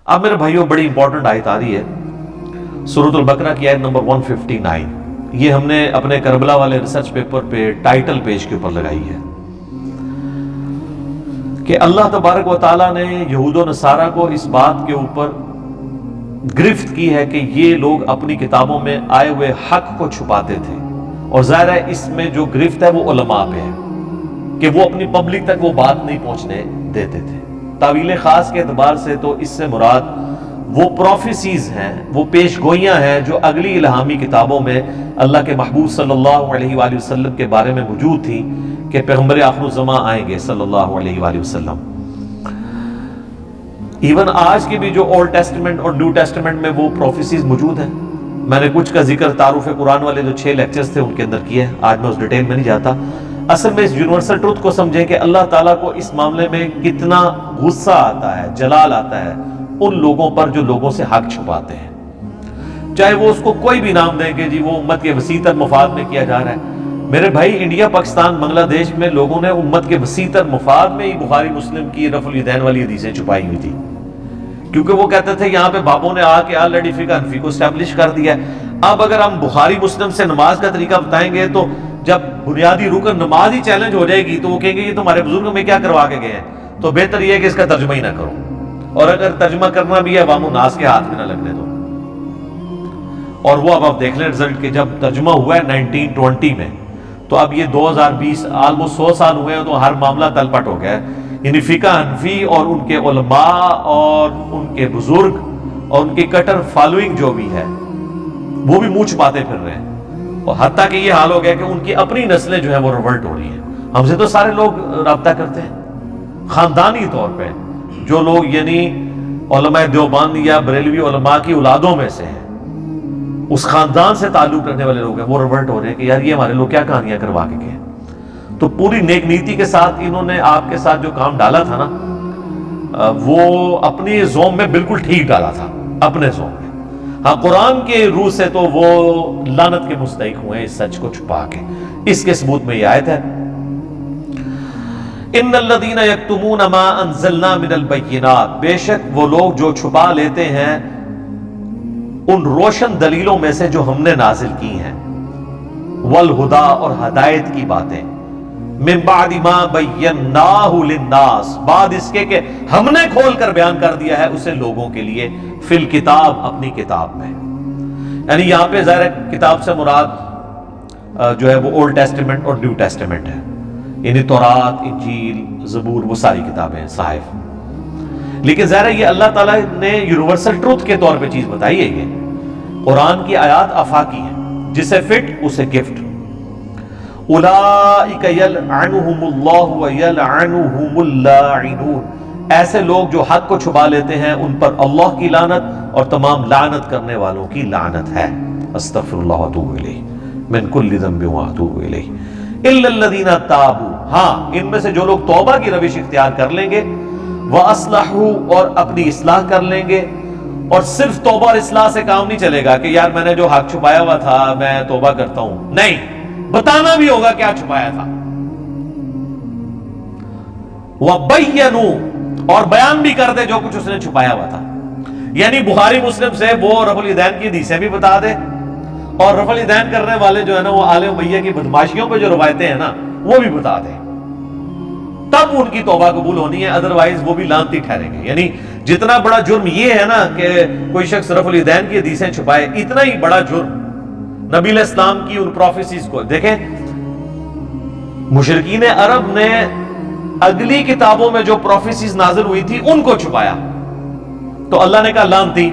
اب میرے بھائیوں بڑی امپورٹنٹ آیت آ رہی ہے، سورۃ البقرہ کی آیت نمبر 159. یہ ہم نے اپنے کربلا والے ریسرچ پیپر پہ ٹائٹل پیج کے اوپر لگائی ہے کہ اللہ تبارک و تعالیٰ نے یہود و نصارہ کو اس بات کے اوپر گرفت کی ہے کہ یہ لوگ اپنی کتابوں میں آئے ہوئے حق کو چھپاتے تھے، اور ظاہر ہے اس میں جو گرفت ہے وہ علماء پہ ہے کہ وہ اپنی پبلک تک وہ بات نہیں پہنچنے دیتے تھے. تعویل خاص کے اعتبار سے تو اس سے مراد وہ پروفیسیز ہیں، وہ پیش گوئیاں ہیں جو اگلی الہامی کتابوں میں اللہ کے محبوب صلی اللہ علیہ وآلہ وسلم کے بارے میں موجود تھی کہ پیغمبر آخر الزماں آئیں گے صلی اللہ علیہ وآلہ وسلم. ایون آج کے بھی جو اولڈ ٹیسٹمنٹ اور نیو ٹیسٹمنٹ میں وہ پروفیسیز موجود ہیں. میں نے کچھ کا ذکر تعارف قرآن والے جو 6 لیکچرز تھے ان کے اندر کیا ہے، آج میں اس ڈیٹیل میں نہیں جاتا. اصل میں اس یونیورسل ٹروتھ کو سمجھیں کہ اللہ تعالیٰ کو اس معاملے میں کتنا غصہ آتا ہے، جلال آتا ہے ان لوگوں پر جو لوگوں سے حق چھپاتے ہیں، چاہے وہ اس کو کوئی بھی نام دیں کہ جی وہ امت کے وسیع تر مفاد میں کیا جا رہا ہے. میرے بھائی انڈیا، پاکستان، بنگلہ دیش میں لوگوں نے امت کے وسیع تر مفاد میں ہی بخاری مسلم کی رفع الیدین والی حدیثیں چھپائی ہوئی تھی، کیونکہ وہ کہتے تھے یہاں پہ بابوں نے آ کے آلریڈی فقہ حنفی کو اسٹیبلش کر دیا ہے. اب اگر ہم بخاری مسلم سے نماز کا طریقہ بتائیں گے تو جب بنیادی رکن نماز ہی چیلنج ہو جائے گی تو وہ کہیں گے یہ تمہارے بزرگوں میں کیا کروا کے گئے ہیں، تو بہتر یہ ہے کہ اس کا ترجمہ ہی نہ کرو، اور اگر ترجمہ کرنا بھی ہے عوام الناس کے ہاتھ میں نہ لگنے دو. اور وہ اب آپ دیکھ لیں رزلٹ کہ جب ترجمہ ہوا ہے 1920 میں، تو اب یہ 2020 آلموسٹ 100 سال ہوئے ہیں، تو ہر معاملہ تلپٹ ہو گیا ہے. یعنی فقہ حنفی اور ان کے علماء اور ان کے بزرگ اور ان کی کٹر فالوئنگ جو بھی ہے وہ بھی منہ چھپاتے پھر رہے ہیں، اور حتیٰ کہ یہ حال ہو گیا کہ ان کی اپنی نسلیں جو ہیں وہ ریولٹ ہو رہی ہیں. ہم سے تو سارے لوگ رابطہ کرتے ہیں خاندانی طور پہ، جو لوگ یعنی علماء دیوبند یا بریلوی علماء کی اولادوں میں سے ہیں، اس خاندان سے تعلق رکھنے والے لوگ ہیں، وہ ریولٹ ہو رہے ہیں کہ یار یہ ہمارے لوگ کیا کہانیاں کروا کے گئے. تو پوری نیک نیتی کے ساتھ انہوں نے آپ کے ساتھ جو کام ڈالا تھا نا، وہ اپنی زوم میں بالکل ٹھیک ڈالا تھا، اپنے زوم میں. ہاں قرآن کے روح سے تو وہ لعنت کے مستحق ہوئے ہیں اس سچ کو چھپا کے. اس کے ثبوت میں یہ آیت ہے، ان الذین یکتمون ما انزلنا من البینات، بے شک وہ لوگ جو چھپا لیتے ہیں ان روشن دلیلوں میں سے جو ہم نے نازل کی ہیں، والہدا اور ہدایت کی باتیں، من بعد ما بیناہ للناس، بعد اس کے کہ ہم نے کھول کر بیان کر دیا ہے اسے لوگوں کے لیے، فی الکتاب، اپنی کتاب میں. یعنی یہاں پہ ظاہر کتاب سے مراد جو ہے وہ اولڈ ٹیسٹمنٹ اور نیو ٹیسٹمنٹ ہے، یعنی تورات، انجیل، زبور، وہ ساری کتابیں ہیں، صحائف. لیکن ظاہر یہ اللہ تعالیٰ نے یونیورسل ٹروتھ کے طور پہ چیز بتائی ہے. یہ قرآن کی آیات آفاقی ہیں، جسے فٹ اسے گفٹ. اولئک یلعنہم اللہ ویلعنہم اللاعنون، ایسے لوگ جو حق کو چھپا لیتے ہیں ان پر اللہ کی لعنت اور تمام لعنت کرنے والوں کی لعنت ہے. استغفر اللہ واتوب الیہ من کل ذنب واتوب الیہ الا الذین تابوا، ہاں ان میں سے جو لوگ توبہ کی روش اختیار کر لیں گے، وَأَصْلَحُوا اور اپنی اصلاح کر لیں گے. اور صرف توبہ اور اصلاح سے کام نہیں چلے گا کہ یار میں نے جو حق چھپایا ہوا تھا میں توبہ کرتا ہوں، نہیں، بتانا بھی ہوگا کیا چھپایا تھا. وَبَيَّنُوا اور بیان بھی کر دے جو کچھ اس نے چھپایا ہوا تھا. یعنی بخاری مسلم سے وہ رفع الیدین کی حدیثیں بھی بتا دے، اور رفع الیدین کرنے والے جو ہے نا وہ آل امیہ کی بدماشیوں پہ جو روایتیں ہیں نا وہ بھی بتا دے، تب ان کی توبہ قبول ہونی ہے، ادروائز وہ بھی لعنتی ٹھہریں گے. یعنی جتنا بڑا جرم یہ ہے نا کہ کوئی شخص رفع الیدین کی حدیثیں چھپائے، اتنا ہی بڑا جرم نبی علیہ السلام کی ان پروفیسیز کو. دیکھیں مشرکین عرب نے اگلی کتابوں میں جو پروفیسیز نازل ہوئی تھی ان کو چھپایا، تو اللہ نے کہا لعنتی.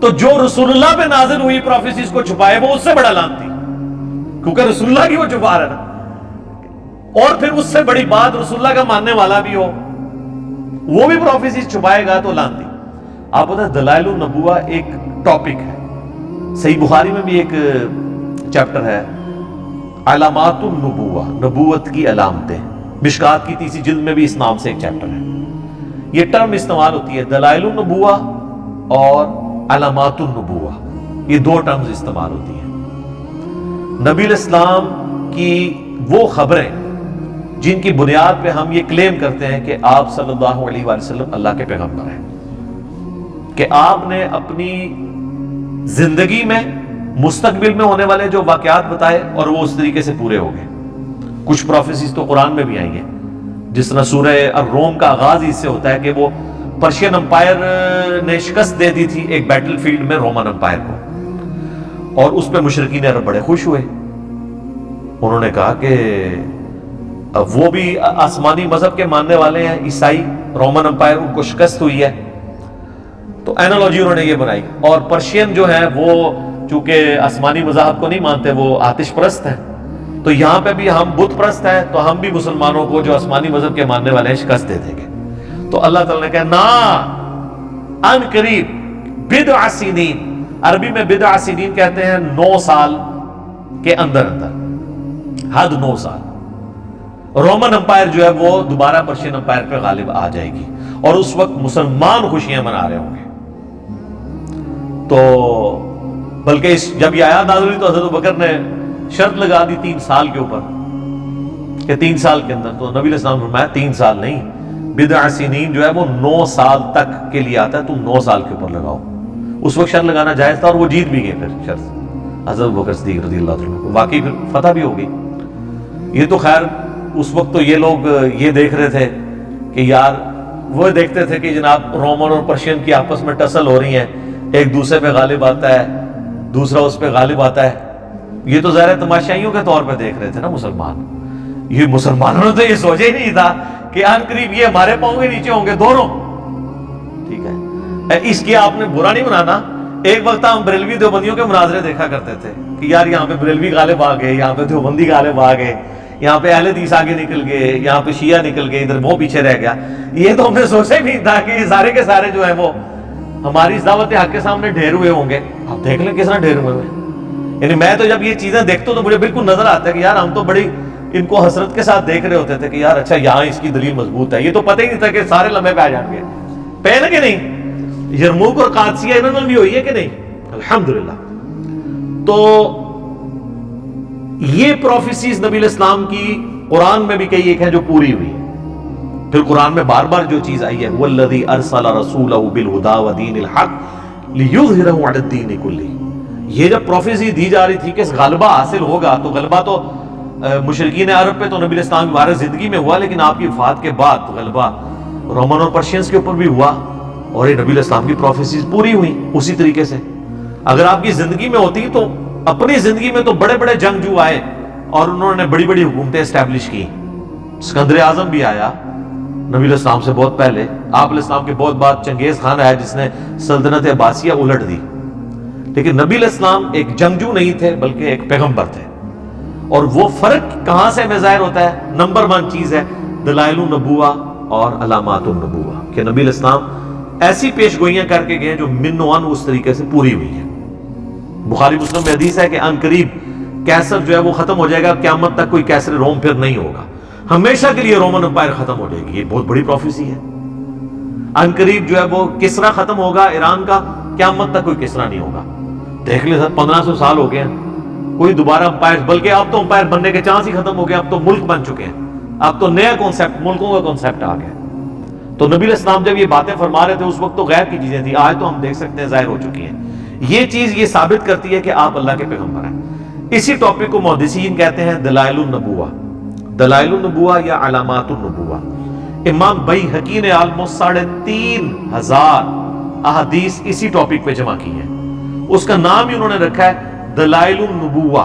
تو جو رسول اللہ پہ نازل ہوئی پروفیسیز کو چھپائے وہ اس سے بڑا لعنتی، کیونکہ رسول اللہ کی وہ چھپا رہا نا. اور پھر اس سے بڑی بات رسول اللہ کا ماننے والا بھی ہو وہ بھی پروفیسیز چھپائے گا تو لعنتی. آپ پتہ ہے دلائل النبوہ ایک ٹاپک ہے، صحیح بخاری میں بھی ایک چیپٹر ہے علامات النبوہ، نبوت کی علامتیں. مشکات کی 30 جلد میں بھی اس نام سے ایک چیپٹر ہے. یہ ٹرم استعمال ہوتی ہے دلائل النبوہ اور علامات النبوہ، یہ دو ٹرمز استعمال ہوتی ہیں. نبی علیہ السلام کی وہ خبریں جن کی بنیاد پہ ہم یہ کلیم کرتے ہیں کہ آپ صلی اللہ علیہ وآلہ وسلم اللہ کے پیغمبر ہیں. کہ آپ نے اپنی زندگی میں مستقبل میں ہونے والے جو واقعات بتائے اور وہ اس طریقے سے پورے ہو گئے. کچھ پروفیسیز تو قرآن میں بھی آئی ہیں، جس طرح سورہ الروم کا آغاز اس سے ہوتا ہے کہ وہ پرشین امپائر نے شکست دے دی تھی ایک بیٹل فیلڈ میں رومن امپائر کو، اور اس پہ مشرکین عرب بڑے خوش ہوئے. انہوں نے کہا کہ وہ بھی آسمانی مذہب کے ماننے والے ہیں، عیسائی، رومن امپائر، ان کو شکست ہوئی ہے. تو اینالوجی انہوں نے یہ بنائی. اور پرشین جو ہیں وہ چونکہ آسمانی مذاہب کو نہیں مانتے، وہ آتش پرست ہیں، تو یہاں پہ بھی ہم بت پرست ہیں، تو ہم بھی مسلمانوں کو جو آسمانی مذہب کے ماننے والے ہیں شکست دے دیں گے. تو اللہ تعالیٰ نے کہا نا، ان قریب، بضع سنین، عربی میں بضع سنین کہتے ہیں 9 سال کے اندر حد 9 سال. رومن امپائر جو ہے وہ دوبارہ پرشین امپائر پہ غالب آ جائے گی، اور اس وقت مسلمان خوشیاں منا رہے ہوں گے. تو بلکہ جب یہ آیات نازل ہوئی تو حضرت ابوبکر نے شرط لگا دی 3 سال کے اوپر کہ 3 سال کے اندر. تو نبی علیہ السلام نے فرمایا 3 سال نہیں، بضع سنین جو ہے وہ 9 سال تک کے لیے آتا ہے، تم 9 سال کے اوپر لگاؤ. اس وقت شرط لگانا جائز تھا، اور وہ جیت بھی گئے پھر شرط حضرت ابوبکر صدیق رضی اللہ عنہ کو. واقعی پھر فتح بھی ہو گئی. یہ تو خیر اس وقت تو یہ لوگ یہ دیکھ رہے تھے کہ یار، وہ دیکھتے تھے کہ جناب رومن اور پرشین کی آپس میں ٹسل ہو رہی ہیں، ایک دوسرے پہ غالب آتا ہے، دوسرا اس پہ غالب آتا ہے. یہ تو ظاہر تماشائیوں کے طور پہ دیکھ رہے تھے نا مسلمان. یہ مسلمانوں نے تو یہ سوچا ہی نہیں تھا کہ ان قریب یہ ہمارے پاؤں کے نیچے ہوں گے دونوں. ٹھیک ہے، اس کی آپ نے برا نہیں بنانا. ایک وقت ہم بریلوی دیوبندیوں کے مناظرے دیکھا کرتے تھے کہ یار یہاں پہ بریلوی غالب آ گئے، یہاں پہ دیوبندی غالب آ گئے، یہاں پہ اہل حدیث آگے نکل گئے، یہاں پہ شیعہ نکل گئے، ادھر وہ پیچھے رہ گیا. یہ تو ہم نے سوچا ہی نہیں تھا کہ یہ سارے کے سارے جو ہیں وہ ہماری اس دعوت حق کے سامنے ڈھیر ہوئے ہوں گے. آپ دیکھ لیں کس طرح ڈھیر ہوئے ہیں. یعنی میں تو جب یہ چیزیں دیکھتا ہوں تو مجھے بالکل نظر آتا ہے کہ یار ہم تو بڑی ان کو حسرت کے ساتھ دیکھ رہے ہوتے تھے کہ یار اچھا یہاں اس کی دلیل مضبوط ہے. یہ تو پتہ ہی نہیں تھا کہ سارے لمحے پہ آ جائیں گے. پہلے کہ نہیں یرموک اور قادسیہ انہوں نے بھی ہوئی ہے کہ نہیں؟ الحمدللہ. تو یہ پروفیسیز نبی علیہ السلام کی قرآن میں بھی کئی ایک ہیں جو پوری ہوئی. پھر قرآن میں بار بار جو چیز آئی ہے والذی ارسل رسولہ بالہدی ودین الحق لیظہرہ علی الدین کلہ. یہ جب پروفیسی دی جا رہی تھی کہ غلبہ حاصل ہوگا، تو غلبہ تو مشرکین عرب پہ تو نبی علیہ السلام کی وارث زندگی میں ہوا، لیکن آپ کی وفات کے بعد غلبہ رومن اور پرشینز کے اوپر بھی ہوا، اور یہ نبی علیہ السلام کی پروفیسیز پوری ہوئی اسی طریقے سے. اگر آپ کی زندگی میں ہوتی تو اپنی زندگی میں تو بڑے بڑے جنگجو آئے اور انہوں نے بڑی بڑی حکومتیں اسٹیبلش کی. سکندر اعظم بھی آیا نبی علیہ السلام سے بہت پہلے. آپ علیہ السلام کے بہت بعد چنگیز خان آیا جس نے سلطنت عباسیہ الٹ دی. لیکن نبی علیہ السلام ایک جنگجو نہیں تھے بلکہ ایک پیغمبر تھے. اور وہ فرق کہاں سے ہمیں ظاہر ہوتا ہے؟ نمبر 1 چیز ہے دلائل النبوہ اور علامات النبوہ، کہ نبی علیہ السلام ایسی پیش گوئیاں کر کے گئے جو من و عن اس طریقے سے پوری ہوئی ہیں. بخاری مسلم میں حدیث ہے کہ ان قریب کیسر جو ہے وہ ختم ہو جائے گا، قیامت تک کوئی کیسر روم پھر نہیں ہوگا، ہمیشہ کے لیے رومن امپائر ختم ہو جائے گی. یہ بہت بڑی پروفیسی ہے. ان قریب جو ہے وہ کسرا ختم ہوگا ایران کا، قیامت تک کوئی کسرا نہیں ہوگا. دیکھ لیں 1500 سال ہو گئے ہیں، کوئی دوبارہ امپائر، بلکہ اب تو امپائر بننے کے چانس ہی ختم ہو گئے. اب تو ملک بن چکے ہیں، اب تو نیا کانسیپٹ، ملکوں کا کانسیپٹ آ گیا. تو نبی علیہ السلام جب یہ باتیں فرما رہے تھے اس وقت تو غیب کی چیزیں تھیں، آج تو ہم دیکھ سکتے ہیں ظاہر ہو چکی ہیں. یہ چیز یہ ثابت کرتی ہے کہ آپ اللہ کے پیغمبر ہیں. اسی ٹاپک کو محدثین کہتے ہیں دلائل النبوہ، دلائل النبوہ یا علامات النبوہ. امام بیہقی نے آلموسٹ 3500 احادیث اسی ٹاپک پہ جمع کی ہیں. اس کا نام ہی انہوں نے رکھا ہے دلائل النبوہ.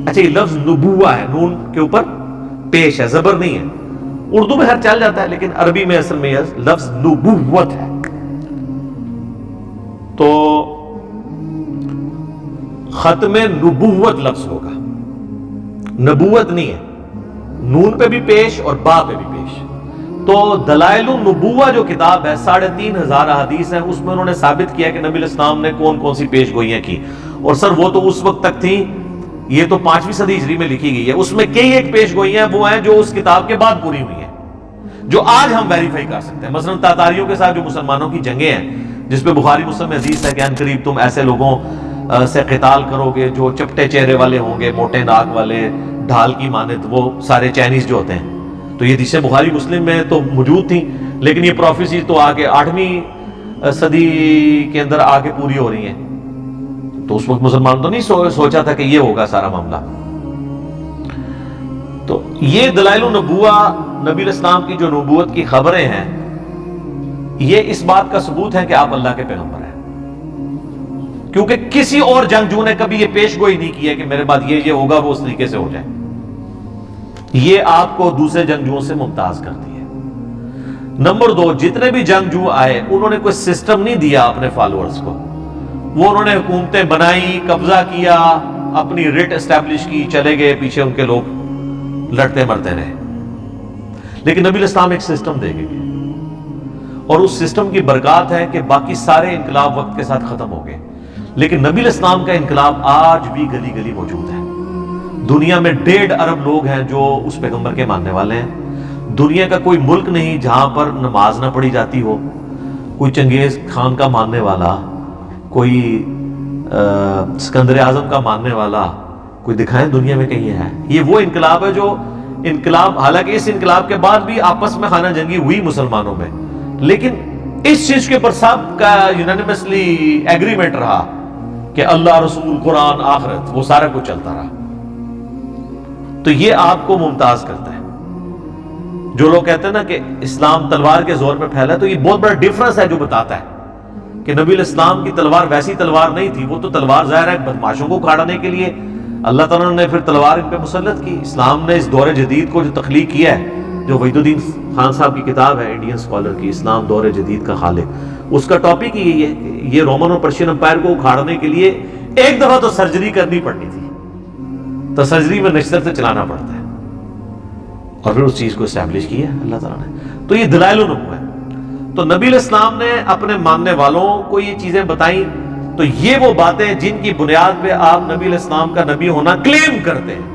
اچھا یہ لفظ نبوہ ہے، نون کے اوپر پیش ہے، زبر نہیں ہے. اردو میں ہر چل جاتا ہے لیکن عربی میں اصل میں یہ لفظ نبوت ہے. تو ختم نبوت لفظ ہوگا، نبوت نہیں ہے. نون پہ بھی پیش اور با پہ بھی پیش. تو دلائل النبوہ جو کتاب ہے 3500 احادیث ہیں، اس میں انہوں نے ثابت کیا کہ نبی علیہ السلام نے کون کون سی پیش گوئیاں کی. اور سر وہ تو اس وقت تک تھیں، یہ تو 5ویں صدی ہجری میں لکھی گئی ہے. اس میں کئی ایک پیش گوئیاں وہ ہیں جو اس کتاب کے بعد پوری ہوئی ہیں، جو آج ہم ویریفائی کر سکتے ہیں. مثلا تاتاریوں کے ساتھ جو مسلمانوں کی جنگیں ہیں، جس پہ بخاری مسلم میں حدیث ہے کہ ان قریب تم ایسے لوگوں سے قتال کرو گے جو چپٹے چہرے والے ہوں گے، موٹے ناک والے، ڈھال کی مانند، وہ سارے چائنیز جو ہوتے ہیں. تو یہ حدیثیں بخاری مسلم میں تو موجود تھیں، لیکن یہ پروفیسی تو آگے 8ویں صدی کے اندر آ کے پوری ہو رہی ہیں، تو اس وقت مسلمان تو نہیں سوچا تھا کہ یہ ہوگا سارا معاملہ. تو یہ دلائل النبوہ، نبی الاسلام کی جو نبوت کی خبریں ہیں، یہ اس بات کا ثبوت ہے کہ آپ اللہ کے پیغمبر ہیں. کیونکہ کسی اور جنگجو نے کبھی یہ پیش گوئی نہیں کی ہے کہ میرے بعد یہ ہوگا، وہ اس طریقے سے ہو جائے. یہ آپ کو دوسرے جنگجوؤں سے ممتاز کرتی ہے. نمبر 2، جتنے بھی جنگجو آئے انہوں نے کوئی سسٹم نہیں دیا اپنے فالوورز کو. وہ انہوں نے حکومتیں بنائی، قبضہ کیا، اپنی ریٹ اسٹیبلش کی، چلے گئے، پیچھے ان کے لوگ لڑتے مرتے رہے. لیکن نبی الاسلام ایک سسٹم دے گئے، اور اس سسٹم کی برکات ہے کہ باقی سارے انقلاب وقت کے ساتھ ختم ہو گئے، لیکن نبی الاسلام کا انقلاب آج بھی گلی گلی موجود ہے. دنیا میں 1.5 ارب لوگ ہیں جو اس پیغمبر کے ماننے والے ہیں. دنیا کا کوئی ملک نہیں جہاں پر نماز نہ پڑھی جاتی ہو. کوئی چنگیز خان کا ماننے والا، کوئی سکندر اعظم کا ماننے والا، کوئی دکھائیں دنیا میں کہیں ہے. یہ وہ انقلاب ہے جو انقلاب، حالانکہ اس انقلاب کے بعد بھی آپس میں خانہ جنگی ہوئی مسلمانوں میں، لیکن اس چیز کے اوپر سب کا یونانیمسلی ایگریمنٹ رہا کہ اللہ، رسول، قرآن، آخرت، وہ سارا کچھ چلتا رہا. تو یہ آپ کو ممتاز کرتا ہے. جو لوگ کہتے ہیں نا کہ اسلام تلوار کے زور پہ پھیلا، تو یہ بہت بڑا ڈیفرنس ہے جو بتاتا ہے کہ نبی الاسلام کی تلوار ویسی تلوار نہیں تھی. وہ تو تلوار ظاہر ہے بدماشوں کو اکھاڑنے کے لیے اللہ تعالیٰ نے پھر تلوار ان پہ مسلط کی. اسلام نے اس دور جدید کو جو تخلیق کیا ہے، جو وحید الدین خان صاحب کی کتاب ہے انڈین اسکالر کی، اسلام دور جدید کا خالق، اس کا ٹاپک ہی یہی ہے کہ یہ رومن اور پرشین امپائر کو اکھاڑنے کے لیے ایک دفعہ تو سرجری کرنی پڑنی تھی. تو سرجری میں نشتر سے چلانا پڑتا ہے، اور پھر اس چیز کو اسٹیبلش کیا اللہ تعالیٰ نے. تو یہ دلائل النبوہ ہے. تو نبی الاسلام نے اپنے ماننے والوں کو یہ چیزیں بتائیں. تو یہ وہ باتیں جن کی بنیاد پہ آپ نبی الاسلام کا نبی ہونا کلیم کرتے ہیں.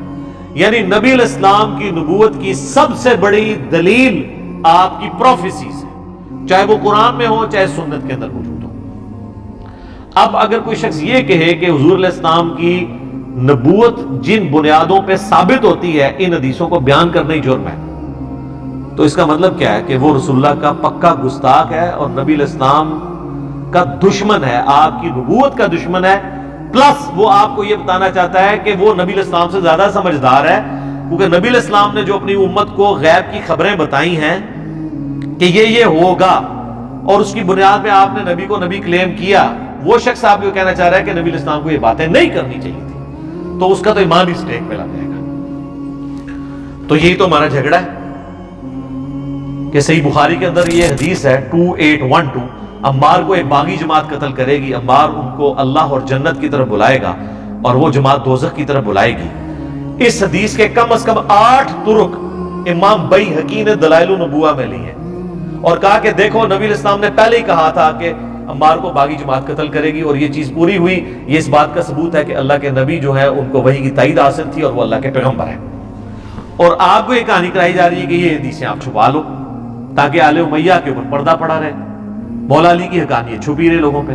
یعنی نبی الاسلام کی نبوت کی سب سے بڑی دلیل آپ کی پروفیسیز ہے، چاہے وہ قرآن میں ہو چاہے سنت کے اندر موجود ہو. اب اگر کوئی شخص یہ کہے کہ حضور علیہ السلام کی نبوت جن بنیادوں پہ ثابت ہوتی ہے ان حدیثوں کو بیان کرنا ہی جرم ہے، تو اس کا مطلب کیا ہے کہ وہ رسول اللہ کا پکا گستاخ ہے اور نبی علیہ السلام کا دشمن ہے، آپ کی نبوت کا دشمن ہے. پلس وہ آپ کو یہ بتانا چاہتا ہے کہ وہ نبی علیہ السلام سے زیادہ سمجھدار ہے، کیونکہ نبی علیہ السلام نے جو اپنی امت کو غیب کی خبریں بتائی ہیں کہ یہ ہوگا، اور اس کی بنیاد پہ آپ نے نبی کو نبی کلیم کیا، وہ شخص آپ کو کہنا چاہ رہا ہے کہ نبی علیہ السلام کو یہ باتیں نہیں کرنی چاہیے تھی، تو اس کا تو ایمان ہی اسٹیک پہ لگ جائے گا. تو یہی تو ہمارا جھگڑا ہے کہ صحیح بخاری کے اندر یہ حدیث ہے 2812، عمار کو ایک باغی جماعت قتل کرے گی، عمار ان کو اللہ اور جنت کی طرف بلائے گا اور وہ جماعت دوزخ کی طرف بلائے گی. اس حدیث کے کم از کم 8 طرق امام بیہقی نے دلائل النبوہ میں لی ہیں، اور کہا کہ دیکھو نبی علیہ السلام نے پہلے ہی کہا تھا کہ عمار کو باغی جماعت قتل کرے گی، اور یہ چیز پوری ہوئی. یہ اس بات کا ثبوت ہے کہ اللہ کے نبی جو ہے ان کو وحی کی تائید حاصل تھی اور وہ اللہ کے پیغمبر ہیں. اور آپ کو یہ کہانی کرائی جا رہی ہے کہ یہ حدیثیں آپ چھپا لو تاکہ آل امیہ کے اوپر پردہ پڑا رہے، مولا علی کی حقانیت چھپی رہے لوگوں پہ.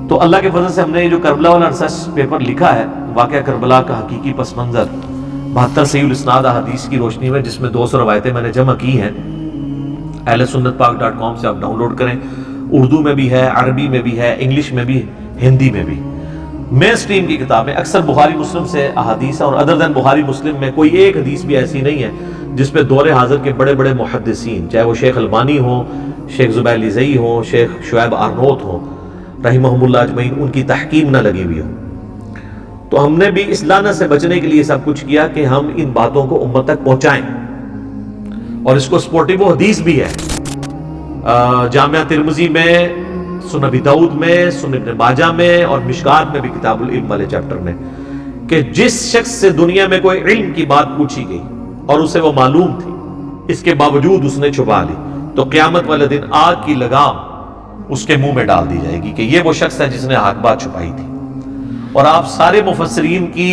تو اللہ کے فضل سے ہم نے یہ جو کربلا والا ریسرچ پیپر لکھا ہے، واقعہ کربلا کا حقیقی پس منظر 72 صحیح الاسناد احادیث کی روشنی میں، جس میں 200 روایتیں میں نے جمع کی ہیں. ahlsunnatpak.com سے آپ ڈاؤن لوڈ کریں. اردو میں بھی ہے، عربی میں بھی ہے، انگلش میں بھی، ہندی میں بھی. مین سٹریم کی کتابیں اکثر بخاری مسلم سے احادیث، اور ادر دین بخاری مسلم میں کوئی ایک حدیث بھی ایسی نہیں ہے جس پہ دور حاضر کے بڑے بڑے محدثین، چاہے وہ شیخ البانی ہوں، شیخ زبیر لیزئی ہوں، شیخ شعیب آرنوت ہوں رحمہم اللہ اجمعین، ان کی تحقیق نہ لگی ہوئی ہو. تو ہم نے بھی اس لعنت سے بچنے کے لیے سب کچھ کیا کہ ہم ان باتوں کو امت تک پہنچائیں، اور اس کو سپورٹیو حدیث بھی ہے جامعہ ترمذی میں، سنن ابی داؤد میں، سنن ابن ماجہ میں، اور مشکات میں بھی کتاب العلم والے چیپٹر میں، کہ جس شخص سے دنیا میں کوئی علم کی بات پوچھی گئی اور اسے وہ معلوم تھی، اس کے باوجود اس نے چھپا لی، تو قیامت والے دن آگ کی لگام اس کے منہ میں ڈال دی جائے گی کہ یہ وہ شخص ہے جس نے حق بات چھپائی تھی. اور آپ سارے مفسرین کی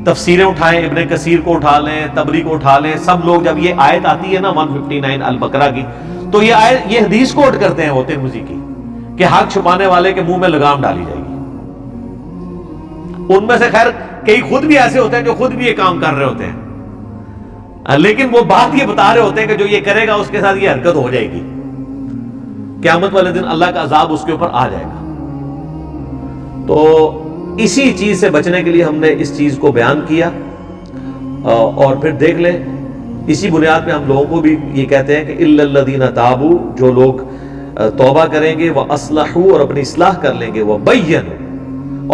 تفسیریں اٹھائیں، ابن کثیر کو اٹھا لیں، طبری کو اٹھا لیں، سب لوگ جب یہ آیت آتی ہے نا 159 البقرہ کی، تو یہ حدیث کوٹ کرتے ہیں وہ ترمذی کی کہ حق چھپانے والے کے منہ میں لگام ڈالی جائے گی. ان میں سے خیر کئی خود بھی ایسے ہوتے ہیں جو خود بھی یہ کام کر رہے ہوتے ہیں، لیکن وہ بات یہ بتا رہے ہوتے ہیں کہ جو یہ کرے گا اس کے ساتھ یہ حرکت ہو جائے گی، قیامت والے دن اللہ کا عذاب اس کے اوپر آ جائے گا. تو اسی چیز سے بچنے کے لیے ہم نے اس چیز کو بیان کیا. اور پھر دیکھ لیں اسی بنیاد پہ ہم لوگوں کو بھی یہ کہتے ہیں کہ الا الذین تابوا، جو لوگ توبہ کریں گے، واصلحوا، اور اپنی اصلاح کر لیں گے، وبینوا،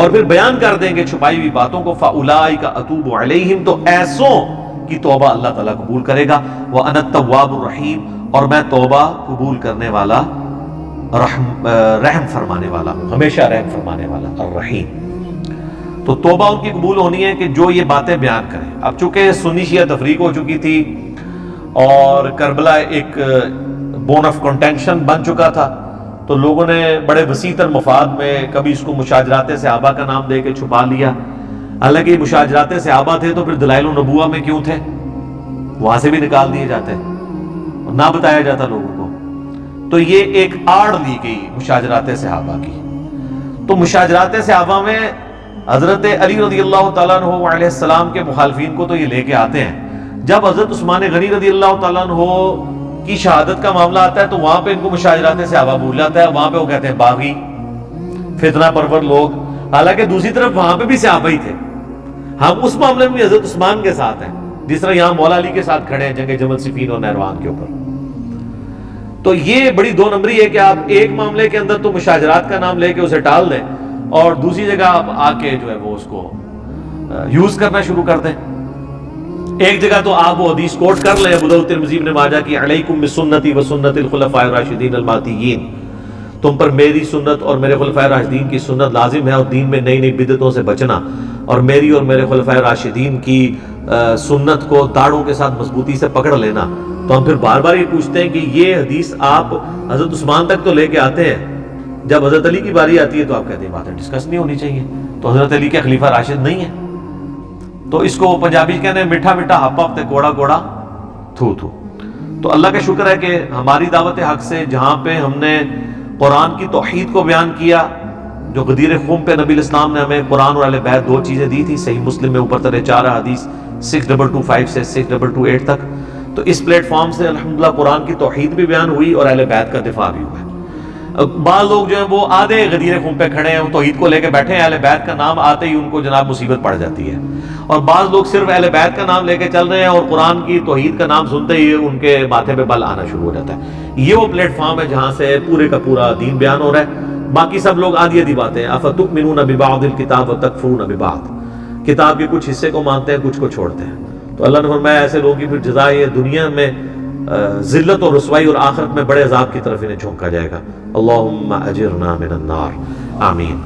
اور پھر بیان کر دیں گے چھپائی ہوئی باتوں کو، فاولئک اتوب علیہم، تو ایسوں کی توبہ اللہ تعالیٰ قبول کرے گا. وانا التواب الرحیم، اور میں توبہ قبول کرنے والا، رحم فرمانے والا ہوں، ہمیشہ رحم فرمانے والا، الرحیم. تو توبہ ان کی قبول ہونی ہے کہ جو یہ باتیں بیان کریں. اب چونکہ سنی شیعہ تفریق ہو چکی تھی اور کربلا ایک بون آف کنٹینشن بن چکا تھا، تو لوگوں نے بڑے وسیع تر مفاد میں کبھی اس کو مشاجرات صحابہ کا نام دے کے چھپا لیا. حالانکہ یہ مشاجرات صحابہ تھے تو پھر دلائل النبوہ میں کیوں تھے؟ وہاں سے بھی نکال دیے جاتے اور نہ بتایا جاتا لوگوں کو. تو یہ ایک آڑ لی گئی مشاجرات صحابہ کی. تو مشاجرات صحابہ میں حضرت علی رضی اللہ تعالیٰ عنہ علیہ السلام کے مخالفین کو تو یہ لے کے آتے ہیں. جب حضرت عثمان غنی رضی اللہ تعالیٰ عنہ کی شہادت کا معاملہ آتا ہے تو وہاں پہ ان کو مشاجرات صحابہ بھول جاتا ہے. وہاں پہ وہ کہتے ہیں باغی، فتنہ پرور لوگ. حالانکہ دوسری طرف وہاں پہ بھی صحابہ ہی تھے. ہم اس معاملے میں بھی حضرت عثمان کے ساتھ ہیں، جس طرح یہاں مولا علی کے ساتھ کھڑے ہیں جنگ جمل صفین اور نہروان کے اوپر. تو یہ بڑی دو نمبری ہے کہ آپ ایک معاملے کے اندر تو مشاجرات کا نام لے کے اسے ٹال دیں اور دوسری جگہ آپ آ کے جو ہے وہ اس کو یوز کرنا شروع کر دیں. ایک جگہ تو آپ وہ حدیث کوٹ کر لیں ابو داؤد ترمذی ابن ماجہ کی، علیکم بسنتی وسنت الخلفاء الراشدین المہدیین، تم پر میری سنت اور میرے خلفاء راشدین کی سنت لازم ہے، اور دین میں نئی نئی بدعتوں سے بچنا، اور میری اور میرے خلفاء راشدین کی سنت کو داڑھوں کے ساتھ مضبوطی سے پکڑ لینا. تو ہم پھر بار بار یہ پوچھتے ہیں کہ یہ حدیث آپ حضرت عثمان تک تو لے کے آتے ہیں، جب حضرت علی کی باری آتی ہے تو آپ کہتے ہیں باتیں ڈسکس نہیں ہونی چاہیے، تو حضرت علی کے خلیفہ راشد نہیں ہے. تو اس کو پنجابی کہتے ہیں میٹھا میٹھا ہپا ہفتے کوڑا کوڑا تھو تھو. تو اللہ کا شکر ہے کہ ہماری دعوت حق سے جہاں پہ ہم نے قرآن کی توحید کو بیان کیا، جو غدیر خم پہ نبی الاسلام نے ہمیں قرآن اور اہل بیت دو چیزیں دی تھی، صحیح مسلم میں اوپر ترے 4 حدیث 6225 سے 6228 تک. تو اس پلیٹ فارم سے الحمدللہ قرآن کی توحید بھی بیان ہوئی اور اہل بیت کا دفاع بھی ہوا ہے. بعض لوگ جو ہیں وہ آدھے غدیر خم پہ کھڑے ہیں، وہ توحید کو لے کے بیٹھے ہیں، اہل بیت کا نام آتے ہی ان کو جناب مصیبت پڑ جاتی ہے. اور بعض لوگ صرف اہل بیت کا نام لے کے چل رہے ہیں اور قرآن کی توحید کا نام سنتے ہی ان کے ماتھے پہ بل آنا شروع ہو جاتا ہے. یہ وہ پلیٹ فارم ہے جہاں سے پورے کا پورا دین بیان ہو رہا ہے. باقی سب لوگ آدھی آدھی باتیں، افتؤمنون ببعض الکتاب وتکفرون ببعض، کتاب کے کچھ حصے کو مانتے ہیں کچھ کو چھوڑتے ہیں. تو اللہ نے فرمایا ایسے لوگوں کی پھر جزائے یہ دنیا میں ذلت اور رسوائی، اور آخرت میں بڑے عذاب کی طرف انہیں جھونکا جائے گا. اللہم اجرنا من النار، آمین.